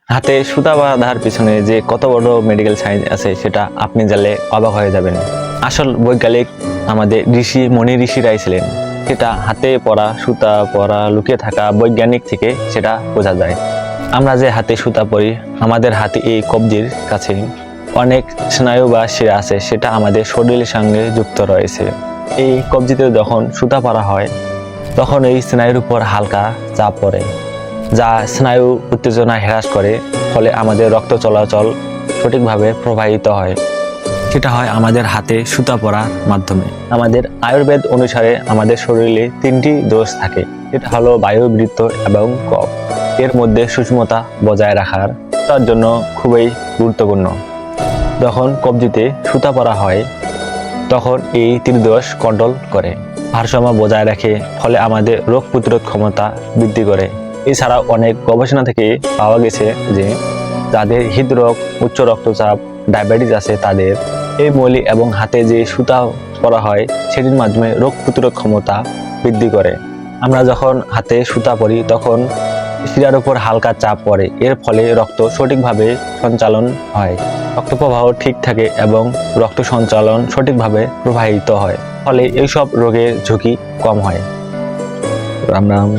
হাতে সুতা বাঁধার পিছনে যে কত বড় মেডিকেল সায়েন্স আছে সেটা আপনি জানলে অবাক হয়ে যাবেন। আসল বৈজ্ঞানিক আমাদের মনি ঋষিরাই ছিলেন। সেটা হাতে পরা সুতা পরা লুকিয়ে থাকা বৈজ্ঞানিক থেকে সেটা বোঝা যায়। আমরা যে হাতে সুতা পরি, আমাদের হাতে এই কবজির কাছে অনেক স্নায়ু বা শিরা আছে, সেটা আমাদের শরীরের সঙ্গে যুক্ত রয়েছে। এই কবজিতে যখন সুতা পরা হয় তখন এই স্নায়ুর উপর হালকা চাপ পড়ে, যা স্নায়ু উত্তেজনা হ্রাস করে, ফলে আমাদের রক্ত চলাচল সঠিকভাবে প্রবাহিত হয়। সেটা হয় আমাদের হাতে সুতা পরার মাধ্যমে। আমাদের আয়ুর্বেদ অনুসারে আমাদের শরীরে 3টি দোষ থাকে। এটা হলো বায়ু, বৃত্ত এবং কফ। এর মধ্যে সূক্ষ্মতা বজায় রাখার তার জন্য খুবই গুরুত্বপূর্ণ। যখন কবজিতে সুতা পরা হয় তখন এই ত্রিদোষ কন্ট্রোল করে, ভারসাম্য বজায় রাখে, ফলে আমাদের রোগ প্রতিরোধ ক্ষমতা বৃদ্ধি করে। এছাড়াও অনেক গবেষণা থেকে পাওয়া গেছে যে যাদের হৃদরোগ, উচ্চ রক্তচাপ, ডায়াবেটিস আছে, তাদের এই মৌলি এবং হাতে যে সুতা পরা হয় সেটির মাধ্যমে রোগ প্রতিরোধ ক্ষমতা বৃদ্ধি করে। আমরা যখন হাতে সুতা পরি তখন শিরার উপর হালকা চাপ পড়ে, এর ফলে রক্ত সঠিকভাবে সঞ্চালন হয়, রক্ত প্রবাহ ঠিক থাকে এবং রক্ত সঞ্চালন সঠিকভাবে প্রবাহিত হয়, ফলে এইসব রোগের ঝুঁকি কম হয়। রাম রাম।